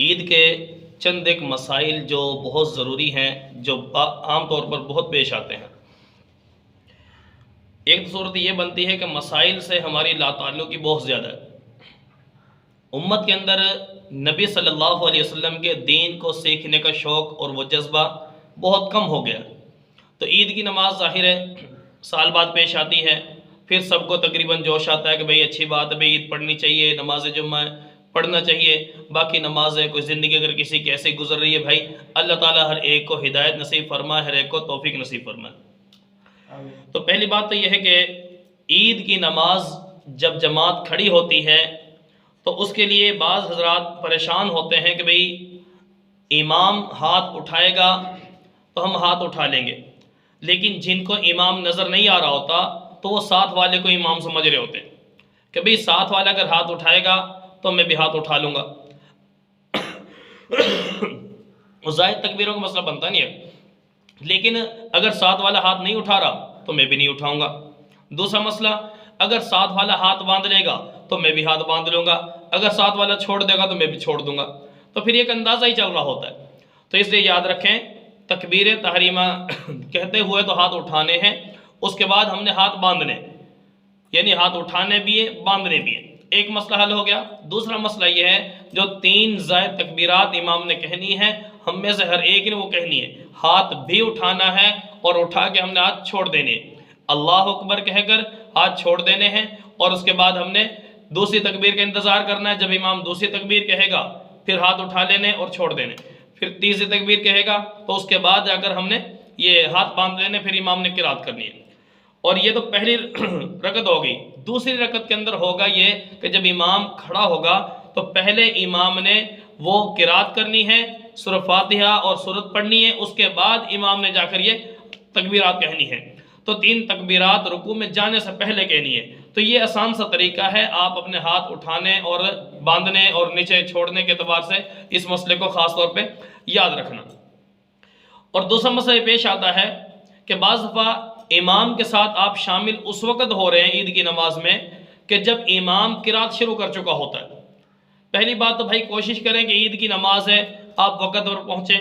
عید کے چند ایک مسائل جو بہت ضروری ہیں، جو عام طور پر بہت پیش آتے ہیں۔ ایک صورت یہ بنتی ہے کہ مسائل سے ہماری لا تعلقی بہت زیادہ ہے۔ امت کے اندر نبی صلی اللہ علیہ وسلم کے دین کو سیکھنے کا شوق اور وہ جذبہ بہت کم ہو گیا۔ تو عید کی نماز ظاہر ہے سال بعد پیش آتی ہے، پھر سب کو تقریباً جوش آتا ہے کہ بھئی اچھی بات ہے، بھئی عید پڑھنی چاہیے، نماز جمعہ پڑھنا چاہیے، باقی نمازیں کوئی زندگی اگر کسی کی ایسے گزر رہی ہے، بھائی اللہ تعالیٰ ہر ایک کو ہدایت نصیب فرمائے، ہر ایک کو توفیق نصیب فرمائے۔ تو پہلی بات تو یہ ہے کہ عید کی نماز جب جماعت کھڑی ہوتی ہے تو اس کے لیے بعض حضرات پریشان ہوتے ہیں کہ بھئی امام ہاتھ اٹھائے گا تو ہم ہاتھ اٹھا لیں گے، لیکن جن کو امام نظر نہیں آ رہا ہوتا تو وہ ساتھ والے کو امام سمجھ رہے ہوتے ہیں کہ بھئی ساتھ والا اگر ہاتھ اٹھائے گا تو میں بھی ہاتھ اٹھا لوں گا۔ زائد تکبیروں کا مسئلہ بنتا نہیں ہے، لیکن اگر ساتھ والا ہاتھ نہیں اٹھا رہا تو میں بھی نہیں اٹھاؤں گا۔ دوسرا مسئلہ، اگر ساتھ والا ہاتھ باندھ لے گا تو میں بھی ہاتھ باندھ لوں گا، اگر ساتھ والا چھوڑ دے گا تو میں بھی چھوڑ دوں گا۔ تو پھر ایک اندازہ ہی چل رہا ہوتا ہے۔ تو اس لیے یاد رکھیں تکبیر تحریمہ کہتے ہوئے تو ہاتھ اٹھانے ہیں، اس کے بعد ہم نے ہاتھ باندھنے، یعنی ہاتھ اٹھانے بھی ہے باندھنے بھی ہے۔ ایک مسئلہ حل ہو گیا۔ دوسرا مسئلہ یہ ہے جو 3 زائد تکبیرات امام نے کہنی ہے، ہم میں سے ہر ایک نے وہ کہنی ہے، ہاتھ بھی اٹھانا ہے اور اٹھا کے ہم نے ہاتھ چھوڑ دینے، اللہ اکبر کہہ کر ہاتھ چھوڑ دینے ہیں، اور اس کے بعد ہم نے دوسری تکبیر کا انتظار کرنا ہے، جب امام دوسری تکبیر کہے گا پھر ہاتھ اٹھا لینے اور چھوڑ دینے، پھر تیسری تکبیر کہے گا تو اس کے بعد جا کر ہم نے یہ ہاتھ باندھ لینے، پھر امام نے قرات کرنی ہے۔ اور یہ تو پہلی رکعت ہو گئی۔ دوسری رکعت کے اندر ہوگا یہ کہ جب امام کھڑا ہوگا تو پہلے امام نے وہ قرات کرنی ہے، سورہ فاتحہ اور سورت پڑھنی ہے، اس کے بعد امام نے جا کر یہ تکبیرات کہنی ہے۔ تو 3 تکبیرات رکوع میں جانے سے پہلے کہنی ہے۔ تو یہ آسان سا طریقہ ہے، آپ اپنے ہاتھ اٹھانے اور باندھنے اور نیچے چھوڑنے کے اعتبار سے اس مسئلے کو خاص طور پہ یاد رکھنا۔ اور دوسرا مسئلہ یہ پیش آتا ہے کہ بعض دفعہ امام کے ساتھ آپ شامل اس وقت ہو رہے ہیں عید کی نماز میں کہ جب امام قرات شروع کر چکا ہوتا ہے۔ پہلی بات تو بھائی کوشش کریں کہ عید کی نماز ہے آپ وقت پر پہنچیں۔